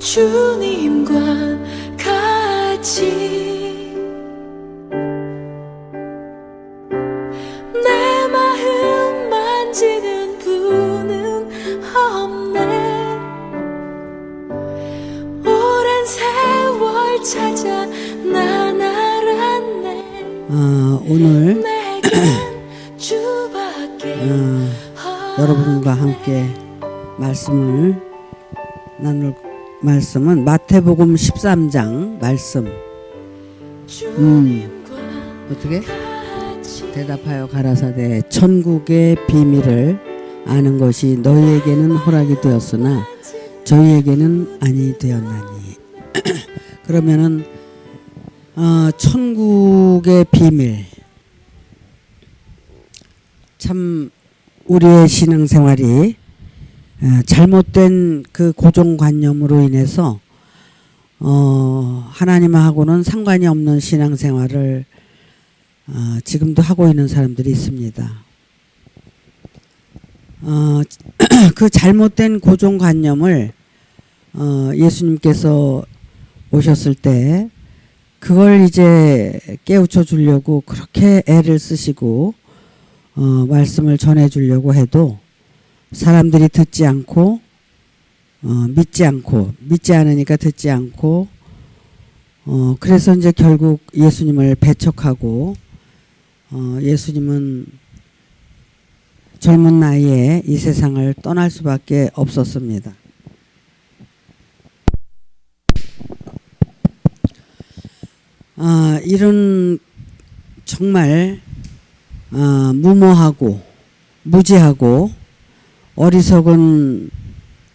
주님과 같이 내 마음 만지는 분은 없네. 오랜 세월 찾아 난 알았네. 오늘 여러분과 함께 말씀을 나눌 말씀은 마태복음 13장 말씀. 어떻게? 대답하여 가라사대 천국의 비밀을 아는 것이 너희에게는 허락이 되었으나 저희에게는 아니 되었나니. 그러면은 천국의 비밀, 참 우리의 신앙생활이 잘못된 그 고정관념으로 인해서 하나님하고는 상관이 없는 신앙생활을 지금도 하고 있는 사람들이 있습니다. 그 잘못된 고정관념을 예수님께서 오셨을 때 그걸 이제 깨우쳐 주려고 그렇게 애를 쓰시고 말씀을 전해 주려고 해도 사람들이 듣지 않고 믿지 않으니까 듣지 않고 그래서 이제 결국 예수님을 배척하고 예수님은 젊은 나이에 이 세상을 떠날 수밖에 없었습니다. 이런 정말 무모하고 무지하고 어리석은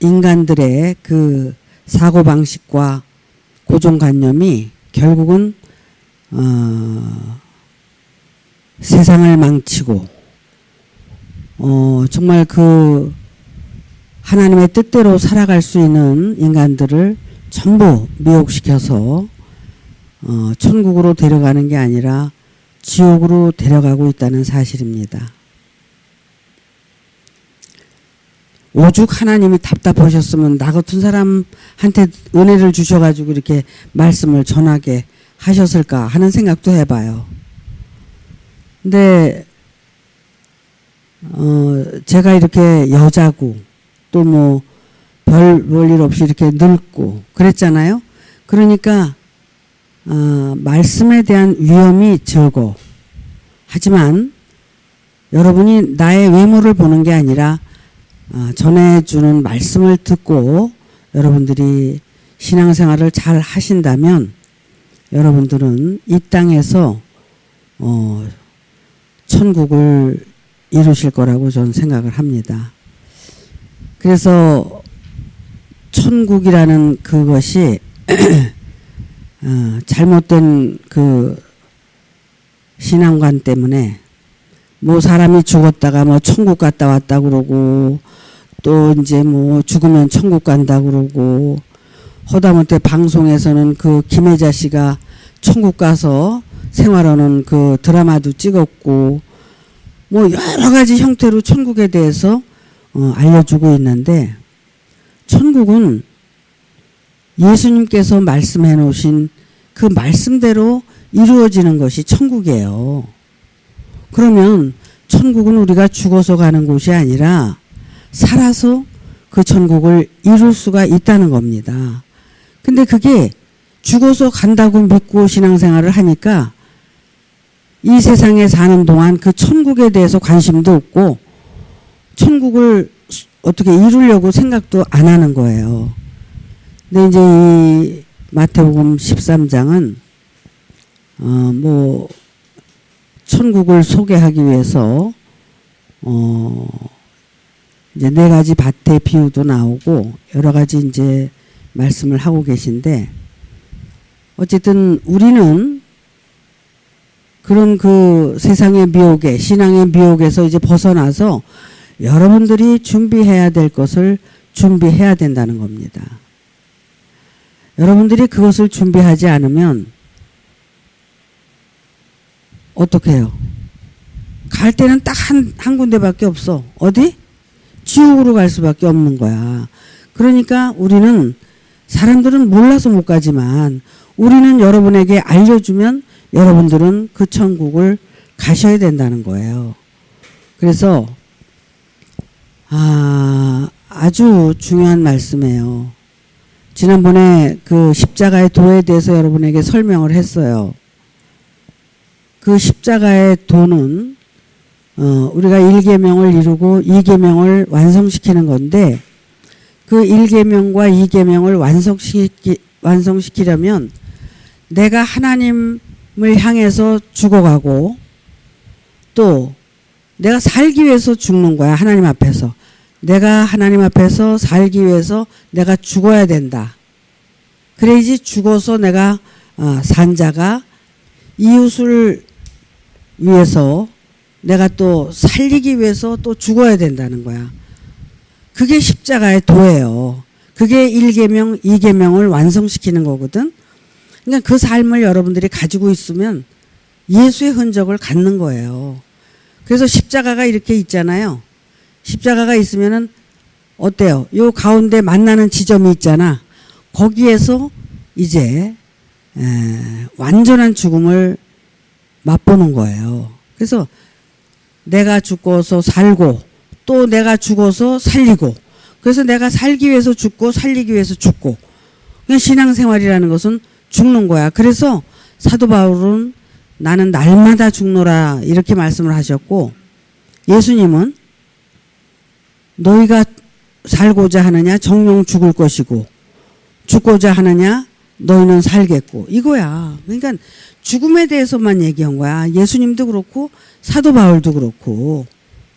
인간들의 그 사고방식과 고정관념이 결국은 세상을 망치고 정말 그 하나님의 뜻대로 살아갈 수 있는 인간들을 전부 미혹시켜서 천국으로 데려가는 게 아니라 지옥으로 데려가고 있다는 사실입니다. 오죽 하나님이 답답하셨으면 나 같은 사람한테 은혜를 주셔가지고 이렇게 말씀을 전하게 하셨을까 하는 생각도 해봐요. 근데 제가 이렇게 여자고 또 뭐 별 일 없이 이렇게 늙고 그랬잖아요. 그러니까 말씀에 대한 위험이 적어. 하지만 여러분이 나의 외모를 보는 게 아니라 전해주는 말씀을 듣고 여러분들이 신앙생활을 잘 하신다면 여러분들은 이 땅에서 천국을 이루실 거라고 저는 생각을 합니다. 그래서 천국이라는 그것이 잘못된 그 신앙관 때문에 뭐 사람이 죽었다가 뭐 천국 갔다 왔다 그러고 또 이제 뭐 죽으면 천국 간다 그러고 허다못해 방송에서는 그 김혜자 씨가 천국 가서 생활하는 그 드라마도 찍었고 뭐 여러 가지 형태로 천국에 대해서 알려주고 있는데 천국은 예수님께서 말씀해 놓으신 그 말씀대로 이루어지는 것이 천국이에요. 그러면 천국은 우리가 죽어서 가는 곳이 아니라 살아서 그 천국을 이룰 수가 있다는 겁니다. 근데 그게 죽어서 간다고 믿고 신앙생활을 하니까 이 세상에 사는 동안 그 천국에 대해서 관심도 없고 천국을 어떻게 이루려고 생각도 안 하는 거예요. 근데 이제 이 마태복음 13장은 뭐 천국을 소개하기 위해서 이제 4가지 밭의 비유도 나오고 여러 가지 이제 말씀을 하고 계신데 어쨌든 우리는 그런 그 세상의 미혹에 신앙의 미혹에서 이제 벗어나서 여러분들이 준비해야 될 것을 준비해야 된다는 겁니다. 여러분들이 그것을 준비하지 않으면 어떻게 해요? 갈 때는 딱 한 군데밖에 없어. 어디? 지옥으로 갈 수밖에 없는 거야. 그러니까 우리는 사람들은 몰라서 못 가지만 우리는 여러분에게 알려주면 여러분들은 그 천국을 가셔야 된다는 거예요. 그래서 아주 중요한 말씀이에요. 지난번에 그 십자가의 도에 대해서 여러분에게 설명을 했어요. 그 십자가의 도는 우리가 1계명을 이루고 2계명을 완성시키는 건데 그 1계명과 2계명을 완성시키려면 내가 하나님을 향해서 죽어가고 또 내가 살기 위해서 죽는 거야. 하나님 앞에서. 내가 하나님 앞에서 살기 위해서 내가 죽어야 된다. 그래야지 죽어서 내가 산 자가 이웃을 위해서 내가 또 살리기 위해서 또 죽어야 된다는 거야. 그게 십자가의 도예요. 그게 1계명, 2계명을 완성시키는 거거든. 그러니까 그 삶을 여러분들이 가지고 있으면 예수의 흔적을 갖는 거예요. 그래서 십자가가 이렇게 있잖아요. 십자가가 있으면은 어때요? 요 가운데 만나는 지점이 있잖아. 거기에서 이제 완전한 죽음을 맛보는 거예요. 그래서 내가 죽어서 살고 또 내가 죽어서 살리고 그래서 내가 살기 위해서 죽고 살리기 위해서 죽고 그냥 신앙생활이라는 것은 죽는 거야. 그래서 사도 바울은 나는 날마다 죽노라 이렇게 말씀을 하셨고 예수님은 너희가 살고자 하느냐 정령 죽을 것이고 죽고자 하느냐 너희는 살겠고 이거야. 그러니까 죽음에 대해서만 얘기한 거야. 예수님도 그렇고 사도 바울도 그렇고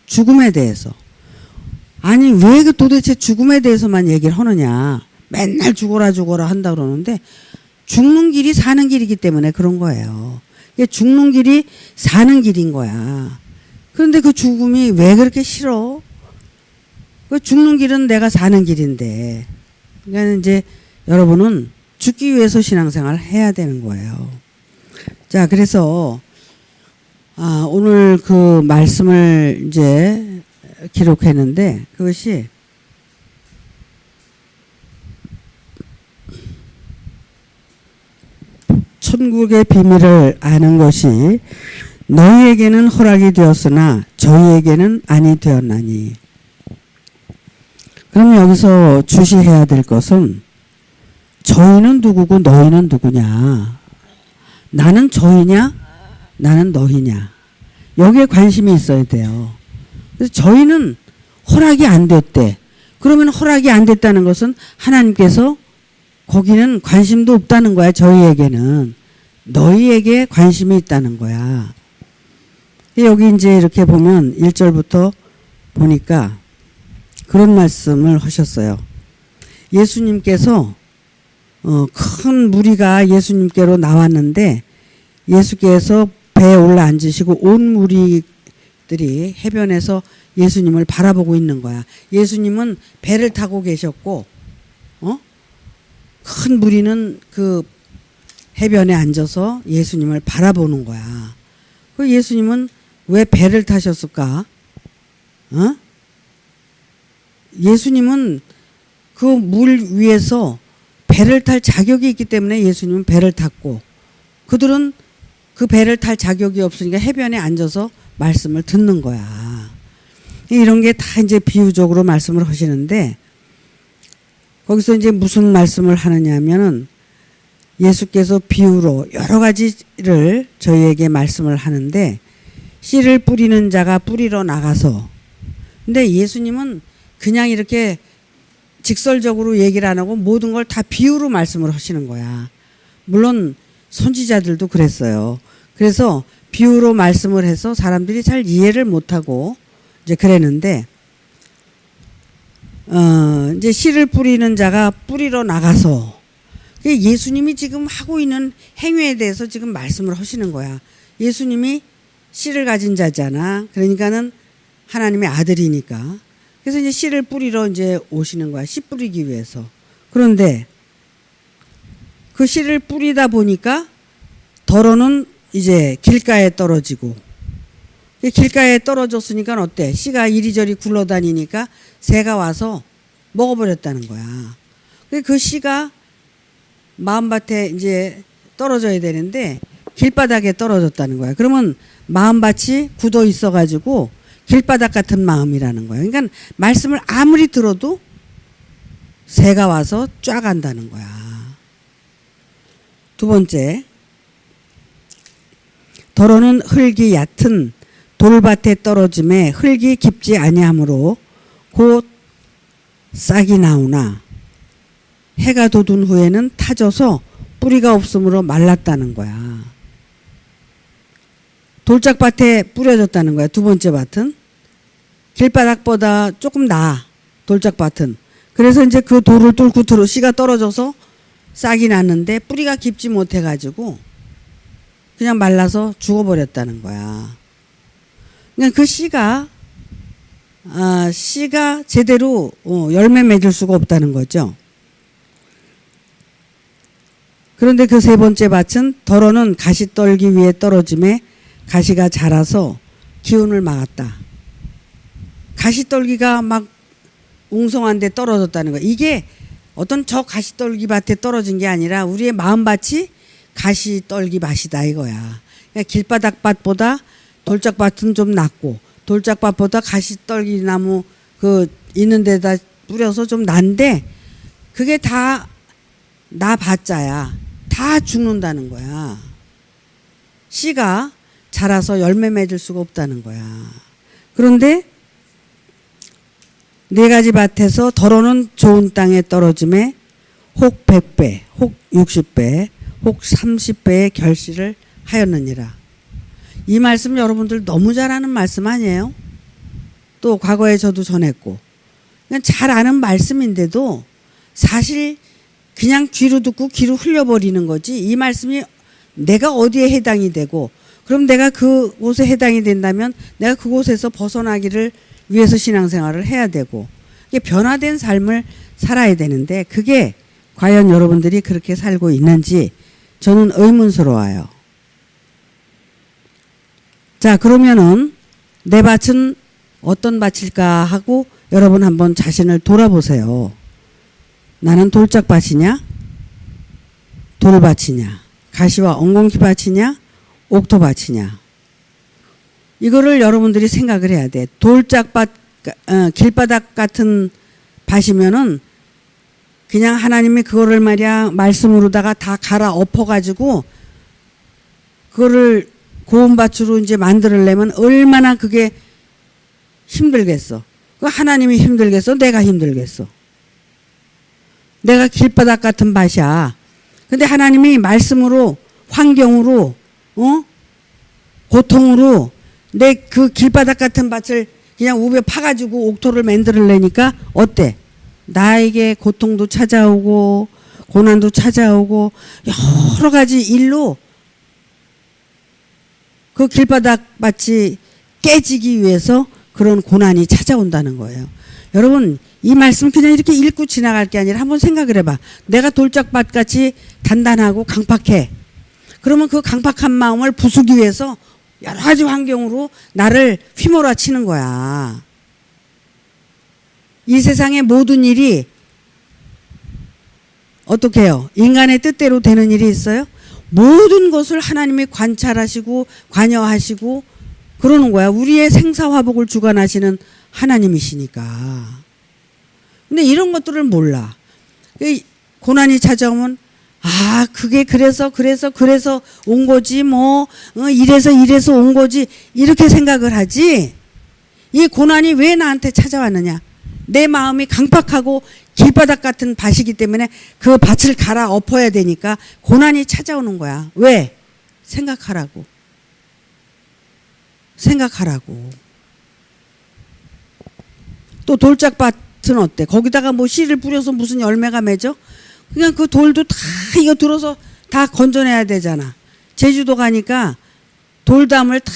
죽음에 대해서. 아니 왜 도대체 죽음에 대해서만 얘기를 하느냐. 맨날 죽어라 죽어라 한다 그러는데 죽는 길이 사는 길이기 때문에 그런 거예요. 죽는 길이 사는 길인 거야. 그런데 그 죽음이 왜 그렇게 싫어? 그 죽는 길은 내가 사는 길인데. 그러니까 이제 여러분은 죽기 위해서 신앙생활을 해야 되는 거예요. 자, 그래서 오늘 그 말씀을 이제 기록했는데 그것이 천국의 비밀을 아는 것이 너희에게는 허락이 되었으나 저희에게는 아니 되었나니. 그럼 여기서 주시해야 될 것은 저희는 누구고 너희는 누구냐. 나는 저희냐 나는 너희냐. 여기에 관심이 있어야 돼요. 그래서 저희는 허락이 안 됐대. 그러면 허락이 안 됐다는 것은 하나님께서 거기는 관심도 없다는 거야. 저희에게는. 너희에게 관심이 있다는 거야. 여기 이제 이렇게 보면 1절부터 보니까 그런 말씀을 하셨어요. 예수님께서 큰 무리가 예수님께로 나왔는데 예수께서 배에 올라 앉으시고 온 무리들이 해변에서 예수님을 바라보고 있는 거야. 예수님은 배를 타고 계셨고 큰 무리는 그 해변에 앉아서 예수님을 바라보는 거야. 그 예수님은 왜 배를 타셨을까? 예수님은 그 물 위에서 배를 탈 자격이 있기 때문에 예수님은 배를 탔고 그들은 그 배를 탈 자격이 없으니까 해변에 앉아서 말씀을 듣는 거야. 이런 게 다 이제 비유적으로 말씀을 하시는데 거기서 이제 무슨 말씀을 하느냐 하면은 예수께서 비유로 여러 가지를 저희에게 말씀을 하는데 씨를 뿌리는 자가 뿌리러 나가서 근데 예수님은 그냥 이렇게 직설적으로 얘기를 안 하고 모든 걸 다 비유로 말씀을 하시는 거야. 물론 선지자들도 그랬어요. 그래서 비유로 말씀을 해서 사람들이 잘 이해를 못하고 이제 그랬는데 이제 씨를 뿌리는 자가 뿌리러 나가서 예수님이 지금 하고 있는 행위에 대해서 지금 말씀을 하시는 거야. 예수님이 씨를 가진 자잖아. 그러니까는 하나님의 아들이니까. 그래서 이제 씨를 뿌리러 이제 오시는 거야. 씨 뿌리기 위해서. 그런데 그 씨를 뿌리다 보니까 덜어는 이제 길가에 떨어지고 길가에 떨어졌으니까 어때? 씨가 이리저리 굴러다니니까 새가 와서 먹어버렸다는 거야. 그 씨가 마음밭에 이제 떨어져야 되는데 길바닥에 떨어졌다는 거야. 그러면 마음밭이 굳어 있어가지고 길바닥 같은 마음이라는 거야. 그러니까 말씀을 아무리 들어도 새가 와서 쫙 안다는 거야. 두 번째, 더러는 흙이 얕은 돌밭에 떨어짐에 흙이 깊지 아니하므로 곧 싹이 나오나 해가 돋은 후에는 타져서 뿌리가 없으므로 말랐다는 거야. 돌짝밭에 뿌려졌다는 거야. 두 번째 밭은 길바닥보다 조금 나아. 돌짝밭은. 그래서 이제 그 돌을 뚫고 들어 씨가 떨어져서 싹이 났는데 뿌리가 깊지 못해가지고 그냥 말라서 죽어버렸다는 거야. 그러니까 그 씨가 제대로 열매 맺을 수가 없다는 거죠. 그런데 그 세 번째 밭은 더러는 가시떨기 위에 떨어짐에 가시가 자라서 기운을 막았다. 가시떨기가 막 웅성한데 떨어졌다는 거야. 이게 어떤 저 가시떨기 밭에 떨어진 게 아니라 우리의 마음밭이 가시떨기 밭이다 이거야. 그러니까 길바닥밭보다 돌짝밭은 좀 낫고 돌짝밭보다 가시떨기 나무 그 있는 데다 뿌려서 좀 난데 그게 다 나봤자야. 다 죽는다는 거야. 씨가 자라서 열매 맺을 수가 없다는 거야. 그런데 네 가지 밭에서 더러는 좋은 땅에 떨어짐에 혹 100배, 혹 60배, 혹 30배의 결실을 하였느니라. 이 말씀 여러분들 너무 잘 아는 말씀 아니에요? 또 과거에 저도 전했고. 그냥 잘 아는 말씀인데도 사실 그냥 귀로 듣고 귀로 흘려버리는 거지. 이 말씀이 내가 어디에 해당이 되고 그럼 내가 그곳에 해당이 된다면 내가 그곳에서 벗어나기를 위해서 신앙생활을 해야 되고 이게 변화된 삶을 살아야 되는데 그게 과연 여러분들이 그렇게 살고 있는지 저는 의문스러워요. 자, 그러면은 내 밭은 어떤 밭일까 하고 여러분 한번 자신을 돌아보세요. 나는 돌짝밭이냐? 돌밭이냐? 가시와 엉겅퀴밭이냐? 옥토밭이냐? 이거를 여러분들이 생각을 해야 돼. 돌짝밭, 길바닥 같은 밭이면은 그냥 하나님이 그거를 말이야 말씀으로다가 다 갈아 엎어가지고 그거를 고운 밭으로 이제 만들려면 얼마나 그게 힘들겠어. 그 하나님이 힘들겠어? 내가 힘들겠어? 내가 길바닥 같은 밭이야. 근데 하나님이 말씀으로 환경으로 고통으로 내 그 길바닥 같은 밭을 그냥 우벼 파가지고 옥토를 만들려니까 어때? 나에게 고통도 찾아오고 고난도 찾아오고 여러 가지 일로 그 길바닥 밭이 깨지기 위해서 그런 고난이 찾아온다는 거예요. 여러분 이 말씀 그냥 이렇게 읽고 지나갈 게 아니라 한번 생각을 해봐. 내가 돌짝밭같이 단단하고 강팍해. 그러면 그 강팍한 마음을 부수기 위해서 여러 가지 환경으로 나를 휘몰아치는 거야. 이 세상의 모든 일이 어떻게 해요? 인간의 뜻대로 되는 일이 있어요? 모든 것을 하나님이 관찰하시고 관여하시고 그러는 거야. 우리의 생사화복을 주관하시는 하나님이시니까. 근데 이런 것들을 몰라. 고난이 찾아오면 그게 그래서 온 거지 뭐 이래서 온 거지 이렇게 생각을 하지. 이 고난이 왜 나한테 찾아왔느냐. 내 마음이 강팍하고 길바닥 같은 밭이기 때문에 그 밭을 갈아 엎어야 되니까 고난이 찾아오는 거야. 왜? 생각하라고. 또 돌짝밭은 어때? 거기다가 뭐 씨를 뿌려서 무슨 열매가 맺어? 그냥 그 돌도 다 이거 들어서 다 건져내야 되잖아. 제주도 가니까 돌담을 다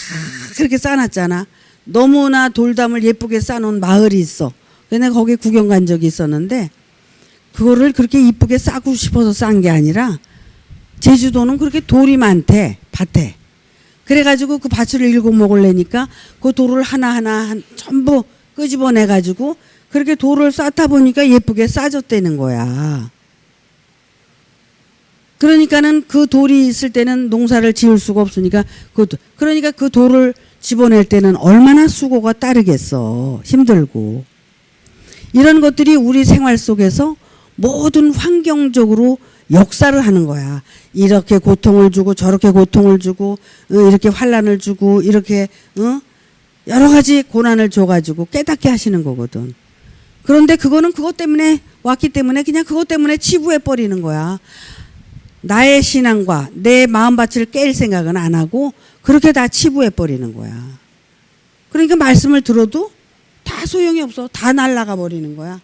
그렇게 쌓아놨잖아. 너무나 돌담을 예쁘게 쌓아놓은 마을이 있어. 내가 거기 구경 간 적이 있었는데 그거를 그렇게 이쁘게 싸고 싶어서 싼 게 아니라 제주도는 그렇게 돌이 많대. 밭에. 그래가지고 그 밭을 일곱 먹으려니까 그 돌을 하나하나 전부 끄집어내가지고 그렇게 돌을 쌓다 보니까 예쁘게 싸졌다는 거야. 그러니까는 그 돌이 있을 때는 농사를 지을 수가 없으니까 그러니까 그 돌을 집어낼 때는 얼마나 수고가 따르겠어. 힘들고. 이런 것들이 우리 생활 속에서 모든 환경적으로 역사를 하는 거야. 이렇게 고통을 주고 저렇게 고통을 주고 이렇게 환난을 주고 이렇게 여러 가지 고난을 줘가지고 깨닫게 하시는 거거든. 그런데 그거는 그것 때문에 왔기 때문에 그냥 그것 때문에 치부해 버리는 거야. 나의 신앙과 내 마음밭을 깰 생각은 안 하고 그렇게 다 치부해 버리는 거야. 그러니까 말씀을 들어도 다 소용이 없어. 다 날아가 버리는 거야.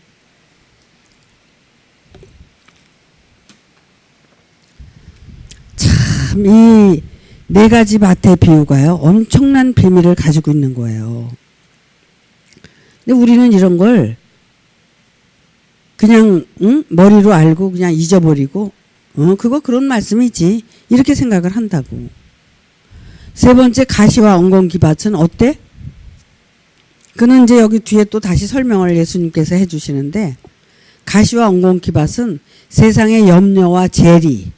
참, 이 네 가지 밭의 비유가요, 엄청난 비밀을 가지고 있는 거예요. 근데 우리는 이런 걸 그냥 머리로 알고 그냥 잊어버리고 그거 그런 말씀이지 이렇게 생각을 한다고. 세 번째, 가시와 엉겅퀴 밭은 어때? 그는 이제 여기 뒤에 또 다시 설명을 예수님께서 해주시는데, 가시와 엉겅퀴 밭은 세상의 염려와 재리,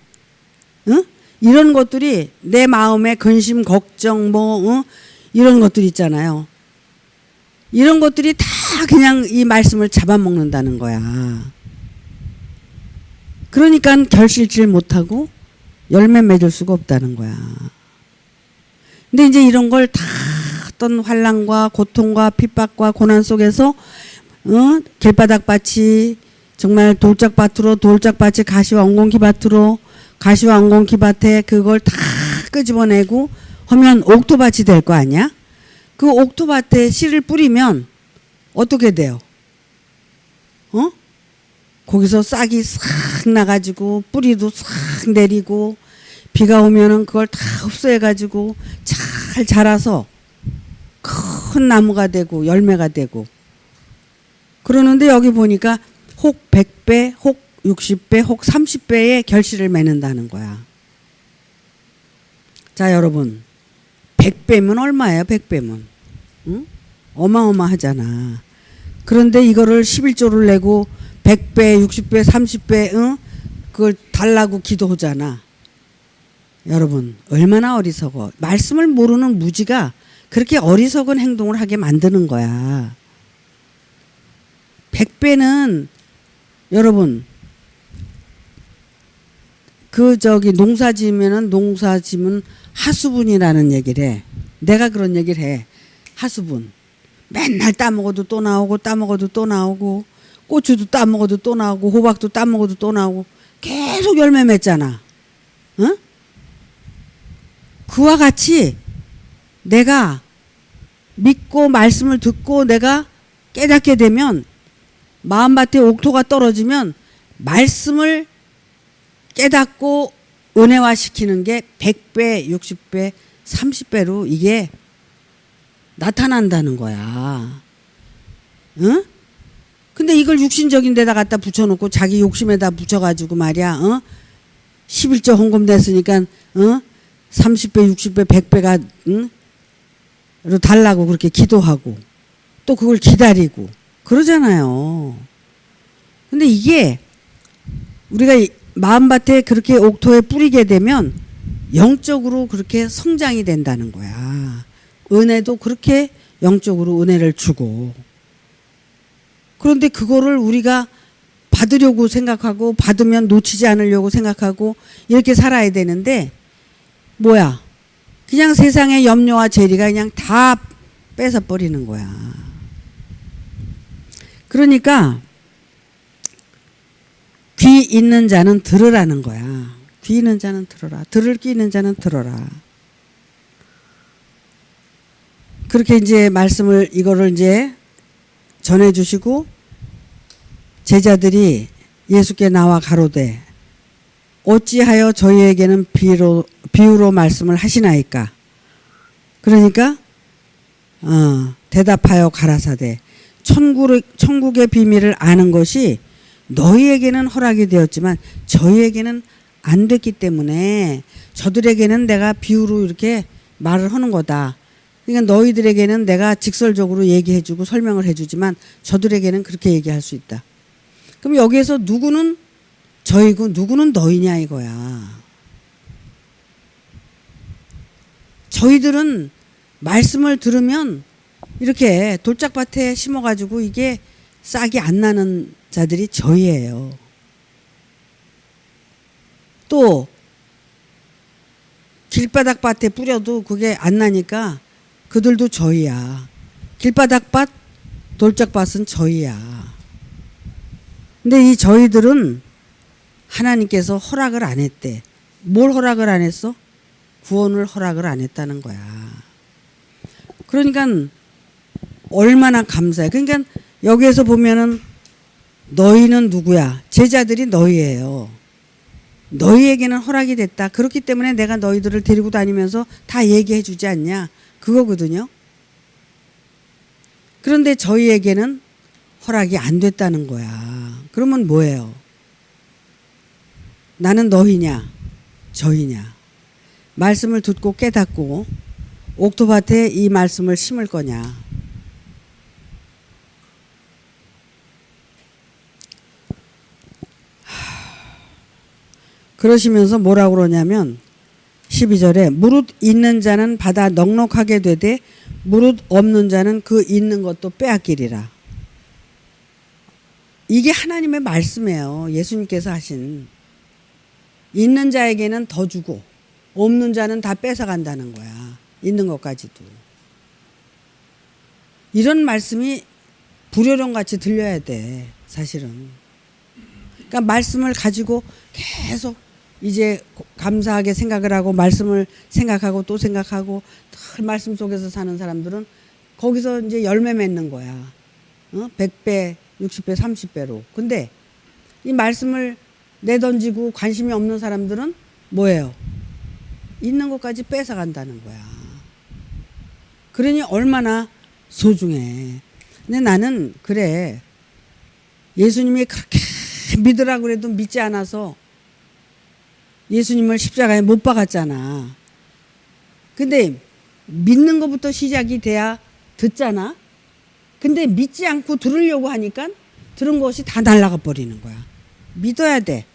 이런 것들이 내 마음에 근심, 걱정, 이런 것들 있잖아요. 이런 것들이 다 그냥 이 말씀을 잡아먹는다는 거야. 그러니까 결실질 못하고 열매 맺을 수가 없다는 거야. 근데 이제 이런 걸 다 어떤 환난과 고통과 핍박과 고난 속에서 길바닥밭이 정말 돌짝밭이 가시와 엉겅퀴 밭으로, 가시와 엉겅퀴 밭에 그걸 다 끄집어내고 하면 옥토밭이 될 거 아니야? 그 옥토밭에 씨를 뿌리면 어떻게 돼요? 거기서 싹이 싹 나가지고 뿌리도 싹 내리고 비가 오면은 그걸 다 흡수해가지고 잘 자라서 큰 나무가 되고 열매가 되고. 그러는데 여기 보니까 혹 100배, 혹 60배, 혹 30배의 결실을 맺는다는 거야. 자, 여러분, 100배면 얼마예요? 100배면 어마어마하잖아. 그런데 이거를 11조를 내고 100배, 60배, 30배 그걸 달라고 기도하잖아. 여러분, 얼마나 어리석어. 말씀을 모르는 무지가 그렇게 어리석은 행동을 하게 만드는 거야. 100배는 여러분, 농사 지으면은 하수분이라는 얘기를 해. 내가 그런 얘기를 해. 하수분. 맨날 따먹어도 또 나오고 따먹어도 또 나오고 고추도 따먹어도 또 나오고 호박도 따먹어도 또 나오고 계속 열매 맺잖아. 응? 그와 같이 내가 믿고 말씀을 듣고 내가 깨닫게 되면, 마음밭에 옥토가 떨어지면 말씀을 깨닫고 은혜화시키는 게 100배, 60배, 30배로 이게 나타난다는 거야. 응? 근데 이걸 육신적인 데다 갖다 붙여놓고 자기 욕심에다 붙여가지고 말이야, 11조 헌금 냈으니까, 30배, 60배, 100배가, 로 달라고 그렇게 기도하고, 또 그걸 기다리고, 그러잖아요. 근데 이게, 우리가 마음밭에 그렇게 옥토에 뿌리게 되면, 영적으로 그렇게 성장이 된다는 거야. 은혜도 그렇게 영적으로 은혜를 주고. 그런데 그거를 우리가 받으려고 생각하고 받으면 놓치지 않으려고 생각하고 이렇게 살아야 되는데, 뭐야, 그냥 세상의 염려와 재리가 그냥 다 뺏어버리는 거야. 그러니까 귀 있는 자는 들으라는 거야. 귀 있는 자는 들어라. 들을 귀 있는 자는 들어라. 그렇게 이제 이거를 이제 전해주시고, 제자들이 예수께 나와 가로되 어찌하여 저희에게는 비유로 말씀을 하시나이까. 그러니까 대답하여 가라사대 천국의 비밀을 아는 것이 너희에게는 허락이 되었지만 저희에게는 안 됐기 때문에 저들에게는 내가 비유로 이렇게 말을 하는 거다. 그러니까 너희들에게는 내가 직설적으로 얘기해주고 설명을 해주지만 저들에게는 그렇게 얘기할 수 있다. 그럼 여기에서 누구는 저희고 누구는 너희냐 이거야. 저희들은 말씀을 들으면 이렇게 돌짝밭에 심어가지고 이게 싹이 안 나는 자들이 저희예요. 또 길바닥 밭에 뿌려도 그게 안 나니까 그들도 저희야. 길바닥밭, 돌짝밭은 저희야. 근데 이 저희들은 하나님께서 허락을 안 했대. 뭘 허락을 안 했어? 구원을 허락을 안 했다는 거야. 그러니까 얼마나 감사해. 그러니까 여기에서 보면은 너희는 누구야? 제자들이 너희예요. 너희에게는 허락이 됐다. 그렇기 때문에 내가 너희들을 데리고 다니면서 다 얘기해 주지 않냐? 그거거든요. 그런데 저희에게는 허락이 안 됐다는 거야. 그러면 뭐예요? 나는 너희냐? 저희냐? 말씀을 듣고 깨닫고 옥토밭에 이 말씀을 심을 거냐? 그러시면서 뭐라고 그러냐면 12절에 무릇 있는 자는 받아 넉넉하게 되되 무릇 없는 자는 그 있는 것도 빼앗기리라. 이게 하나님의 말씀이에요. 예수님께서 하신. 있는 자에게는 더 주고 없는 자는 다 뺏어간다는 거야. 있는 것까지도. 이런 말씀이 불효령같이 들려야 돼. 사실은. 그러니까 말씀을 가지고 계속 이제 감사하게 생각을 하고 말씀을 생각하고 또 생각하고 늘 말씀 속에서 사는 사람들은 거기서 이제 열매 맺는 거야. 100배, 60배, 30배로. 근데 이 말씀을 내던지고 관심이 없는 사람들은 뭐예요? 있는 것까지 뺏어간다는 거야. 그러니 얼마나 소중해. 근데 나는 그래. 예수님이 그렇게 믿으라고 그래도 믿지 않아서 예수님을 십자가에 못 박았잖아. 근데 믿는 것부터 시작이 돼야 듣잖아. 근데 믿지 않고 들으려고 하니까 들은 것이 다 날아가 버리는 거야. 믿어야 돼.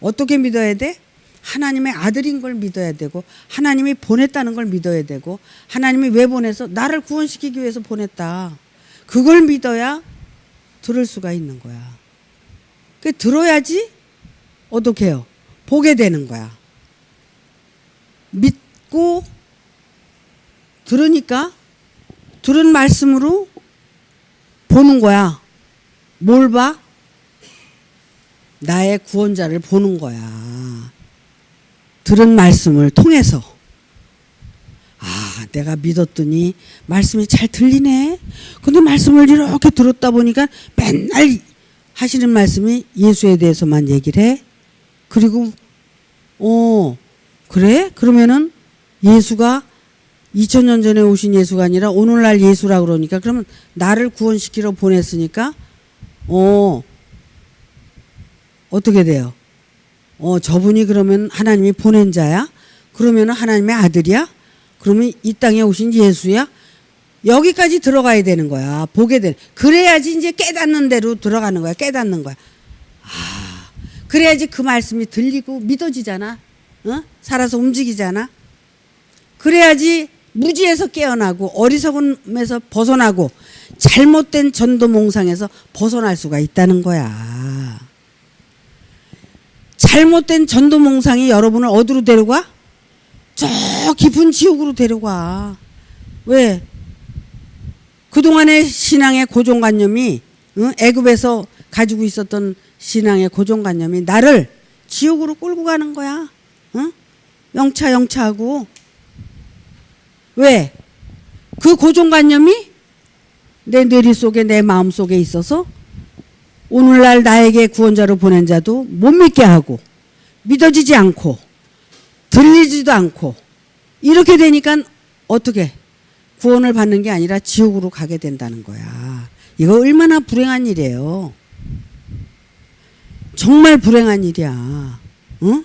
어떻게 믿어야 돼? 하나님의 아들인 걸 믿어야 되고 하나님이 보냈다는 걸 믿어야 되고 하나님이 왜 보내서 나를 구원시키기 위해서 보냈다. 그걸 믿어야 들을 수가 있는 거야. 그 들어야지 어떻게 해요? 보게 되는 거야. 믿고 들으니까 들은 말씀으로 보는 거야. 뭘 봐? 나의 구원자를 보는 거야. 들은 말씀을 통해서. 아, 내가 믿었더니 말씀이 잘 들리네. 근데 말씀을 이렇게 들었다 보니까 맨날 하시는 말씀이 예수에 대해서만 얘기를 해. 그리고 그래? 그러면은 예수가 2000년 전에 오신 예수가 아니라 오늘날 예수라 그러니까 그러면 나를 구원시키러 보냈으니까 어떻게 돼요? 저분이 그러면 하나님이 보낸 자야? 그러면 하나님의 아들이야? 그러면 이 땅에 오신 예수야? 여기까지 들어가야 되는 거야. 보게 돼. 그래야지 이제 깨닫는 대로 들어가는 거야. 깨닫는 거야. 아, 그래야지 그 말씀이 들리고 믿어지잖아. 살아서 움직이잖아. 그래야지 무지에서 깨어나고 어리석음에서 벗어나고 잘못된 전도몽상에서 벗어날 수가 있다는 거야. 잘못된 전도몽상이 여러분을 어디로 데려가? 저 깊은 지옥으로 데려가. 왜? 그동안의 신앙의 고정관념이 애굽에서 가지고 있었던 신앙의 고정관념이 나를 지옥으로 끌고 가는 거야. 영차하고. 왜? 그 고정관념이 내 뇌리 속에 내 마음 속에 있어서 오늘날 나에게 구원자로 보낸 자도 못 믿게 하고 믿어지지 않고 들리지도 않고 이렇게 되니까 어떻게 구원을 받는 게 아니라 지옥으로 가게 된다는 거야. 이거 얼마나 불행한 일이에요. 정말 불행한 일이야. 응?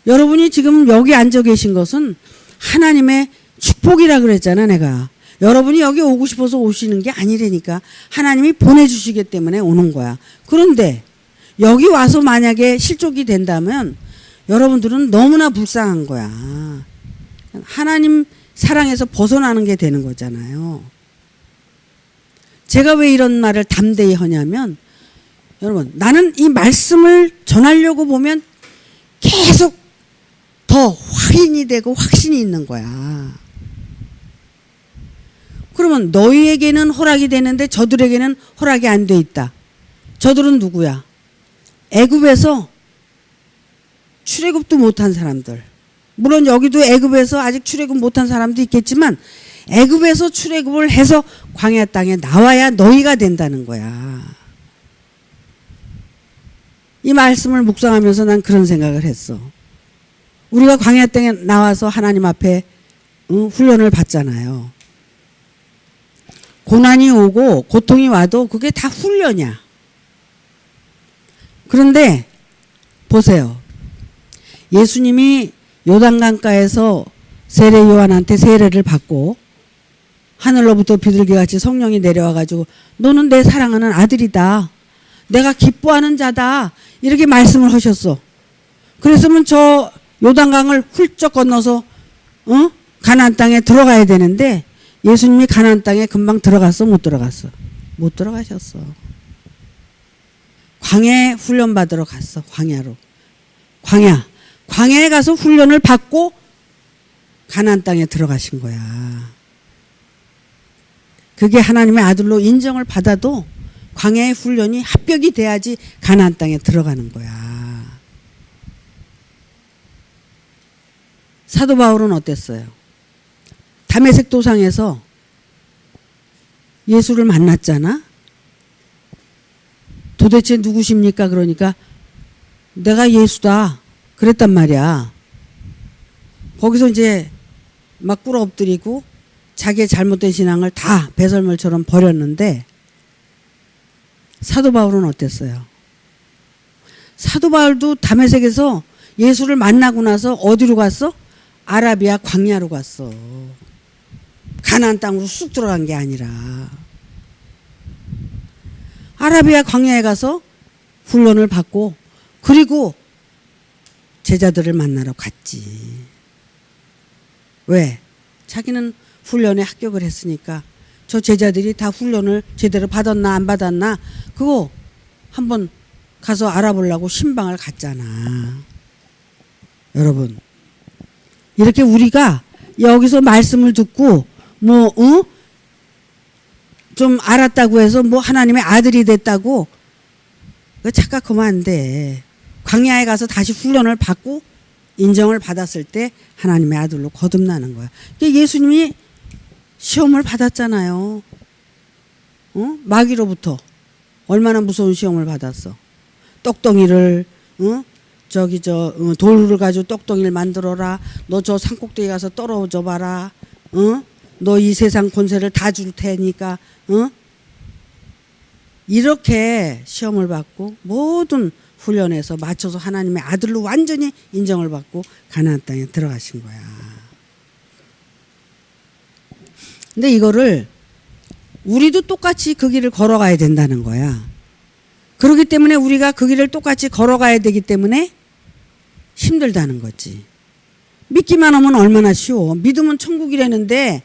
여러분이 지금 여기 앉아 계신 것은 하나님의 축복이라 그랬잖아 내가. 여러분이 여기 오고 싶어서 오시는 게 아니라니까. 하나님이 보내주시기 때문에 오는 거야. 그런데 여기 와서 만약에 실족이 된다면 여러분들은 너무나 불쌍한 거야. 하나님 사랑에서 벗어나는 게 되는 거잖아요. 제가 왜 이런 말을 담대히 하냐면 여러분, 나는 이 말씀을 전하려고 보면 계속 더 확인이 되고 확신이 있는 거야. 그러면 너희에게는 허락이 되는데 저들에게는 허락이 안 돼 있다. 저들은 누구야? 애굽에서 출애굽도 못한 사람들. 물론 여기도 애굽에서 아직 출애굽 못한 사람도 있겠지만 애굽에서 출애굽을 해서 광야 땅에 나와야 너희가 된다는 거야. 이 말씀을 묵상하면서 난 그런 생각을 했어. 우리가 광야 땅에 나와서 하나님 앞에 훈련을 받잖아요. 고난이 오고 고통이 와도 그게 다 훈련이야. 그런데 보세요. 예수님이 요단강가에서 세례 요한한테 세례를 받고 하늘로부터 비둘기같이 성령이 내려와가지고 너는 내 사랑하는 아들이다. 내가 기뻐하는 자다. 이렇게 말씀을 하셨어. 그랬으면 저 요단강을 훌쩍 건너서 가나안 땅에 들어가야 되는데 예수님이 가나안 땅에 금방 들어갔어? 못 들어갔어? 못 들어가셨어. 광야에 훈련 받으러 갔어. 광야로. 광야에 가서 훈련을 받고 가나안 땅에 들어가신 거야. 그게 하나님의 아들로 인정을 받아도 광야의 훈련이 합격이 돼야지 가나안 땅에 들어가는 거야. 사도 바울은 어땠어요? 다메섹 도상에서 예수를 만났잖아. 도대체 누구십니까? 그러니까 내가 예수다 그랬단 말이야. 거기서 이제 막 꿇어 엎드리고 자기의 잘못된 신앙을 다 배설물처럼 버렸는데 사도 바울은 어땠어요? 사도 바울도 다메섹에서 예수를 만나고 나서 어디로 갔어? 아라비아 광야로 갔어. 가나안 땅으로 쑥 들어간 게 아니라 아라비아 광야에 가서 훈련을 받고 그리고 제자들을 만나러 갔지. 왜? 자기는 훈련에 합격을 했으니까 저 제자들이 다 훈련을 제대로 받았나 안 받았나 그거 한번 가서 알아보려고 신방을 갔잖아. 여러분, 이렇게 우리가 여기서 말씀을 듣고 좀 알았다고 해서 하나님의 아들이 됐다고 착각하면 안 돼. 광야에 가서 다시 훈련을 받고 인정을 받았을 때 하나님의 아들로 거듭나는 거야. 예수님이 시험을 받았잖아요. 마귀로부터 얼마나 무서운 시험을 받았어. 떡덩이를 돌을 가지고 떡덩이를 만들어라. 너 저 산꼭대기 가서 떨어져 봐라. 너 이 세상 권세를 다 줄 테니까 이렇게 시험을 받고 모든 훈련에서 맞춰서 하나님의 아들로 완전히 인정을 받고 가나안 땅에 들어가신 거야. 근데 이거를 우리도 똑같이 그 길을 걸어가야 된다는 거야. 그렇기 때문에 우리가 그 길을 똑같이 걸어가야 되기 때문에 힘들다는 거지. 믿기만 하면 얼마나 쉬워. 믿으면 천국이라는데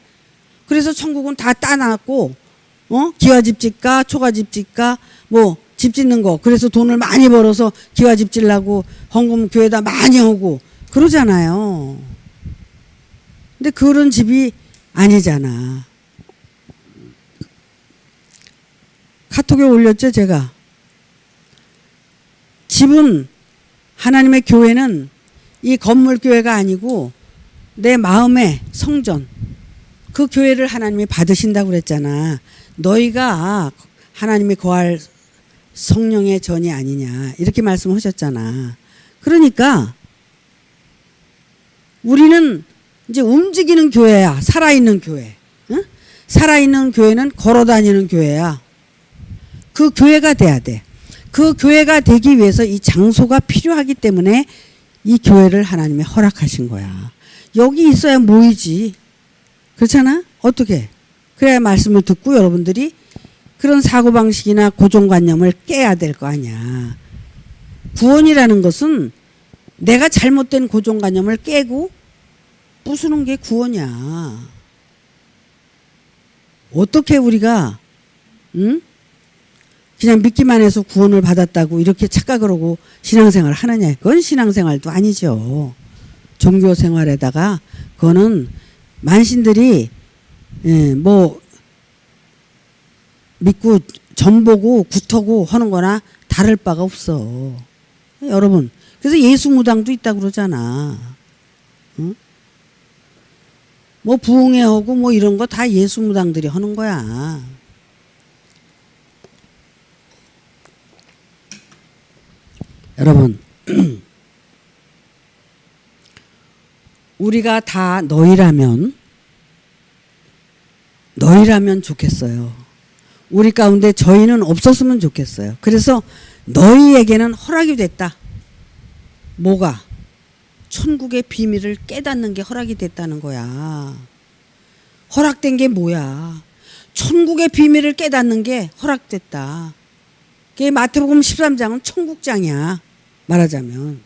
그래서 천국은 다 따놨고 기와집 짓가 초가집 짓가 집 짓는 거 그래서 돈을 많이 벌어서 기와집 짓려고 헌금 교회다 많이 하고 그러잖아요. 근데 그런 집이 아니잖아. 카톡에 올렸죠 제가. 집은 하나님의 교회는 이 건물 교회가 아니고 내 마음의 성전 그 교회를 하나님이 받으신다고 그랬잖아. 너희가 하나님이 거할 성령의 전이 아니냐 이렇게 말씀하셨잖아. 그러니까 우리는 이제 움직이는 교회야. 살아있는 교회. 응? 살아있는 교회는 걸어다니는 교회야. 그 교회가 돼야 돼. 그 교회가 되기 위해서 이 장소가 필요하기 때문에 이 교회를 하나님이 허락하신 거야. 여기 있어야 모이지. 그렇잖아? 어떻게? 그래야 말씀을 듣고 여러분들이 그런 사고방식이나 고정관념을 깨야 될 거 아니야. 구원이라는 것은 내가 잘못된 고정관념을 깨고 부수는 게 구원이야. 어떻게 우리가 그냥 믿기만 해서 구원을 받았다고 이렇게 착각을 하고 신앙생활을 하느냐. 그건 신앙생활도 아니죠. 종교생활에다가 그거는 만신들이 뭐 믿고 전보고 구터고 하는 거나 다를 바가 없어. 여러분, 그래서 예수무당도 있다고 그러잖아. 응? 뭐 부흥회하고 뭐 이런 거 다 예수무당들이 하는 거야. 여러분, 우리가 다 너희라면 좋겠어요. 우리 가운데 저희는 없었으면 좋겠어요. 그래서 너희에게는 허락이 됐다. 뭐가? 천국의 비밀을 깨닫는 게 허락이 됐다는 거야. 허락된 게 뭐야? 천국의 비밀을 깨닫는 게 허락됐다. 그게 마태복음 13장은 천국장이야. 말하자면.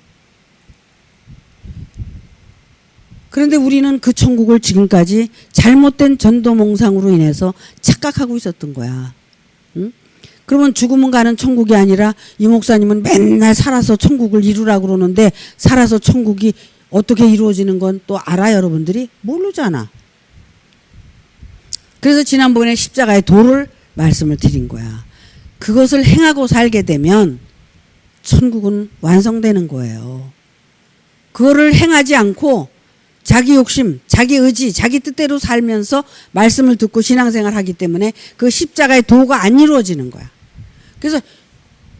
그런데 우리는 그 천국을 지금까지 잘못된 전도몽상으로 인해서 착각하고 있었던 거야. 응? 그러면 죽으면 가는 천국이 아니라 이 목사님은 맨날 살아서 천국을 이루라고 그러는데 살아서 천국이 어떻게 이루어지는 건 또 알아 여러분들이? 모르잖아. 그래서 지난번에 십자가의 도를 말씀을 드린 거야. 그것을 행하고 살게 되면 천국은 완성되는 거예요. 그거를 행하지 않고 자기 욕심, 자기 의지, 자기 뜻대로 살면서 말씀을 듣고 신앙생활 하기 때문에 그 십자가의 도가 안 이루어지는 거야. 그래서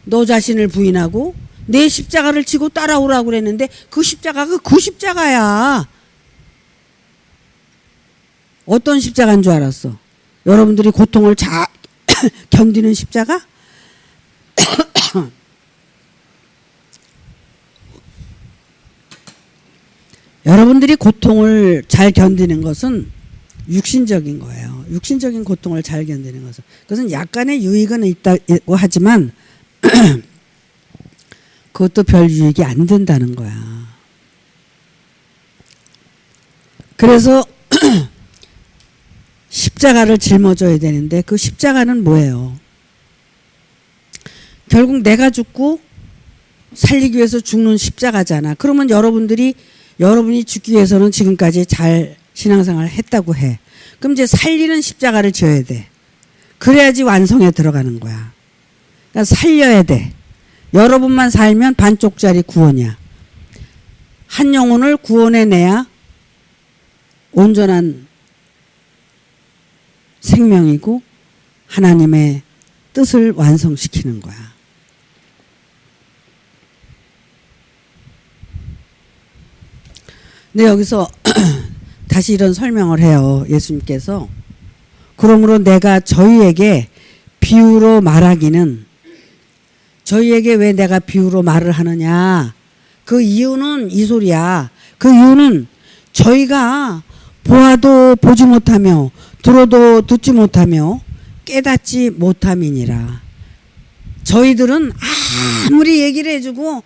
너 자신을 부인하고 내 십자가를 지고 따라오라고 그랬는데 그 십자가가 그 십자가야. 어떤 십자가인 줄 알았어? 여러분들이 고통을 잘 견디는 십자가? 여러분들이 고통을 잘 견디는 것은 육신적인 거예요. 육신적인 고통을 잘 견디는 것은. 그것은 약간의 유익은 있다고 하지만 그것도 별 유익이 안 된다는 거야. 그래서 십자가를 짊어져야 되는데 그 십자가는 뭐예요? 결국 내가 죽고 살리기 위해서 죽는 십자가잖아. 그러면 여러분이 죽기 위해서는 지금까지 잘 신앙생활을 했다고 해. 그럼 이제 살리는 십자가를 지어야 돼. 그래야지 완성에 들어가는 거야. 그러니까 살려야 돼. 여러분만 살면 반쪽짜리 구원이야. 한 영혼을 구원해내야 온전한 생명이고 하나님의 뜻을 완성시키는 거야. 근데 여기서 다시 이런 설명을 해요. 예수님께서. 그러므로 내가 저희에게 비유로 말하기는, 저희에게 왜 내가 비유로 말을 하느냐. 그 이유는 이 소리야. 그 이유는 저희가 보아도 보지 못하며 들어도 듣지 못하며 깨닫지 못함이니라. 저희들은 아무리 얘기를 해주고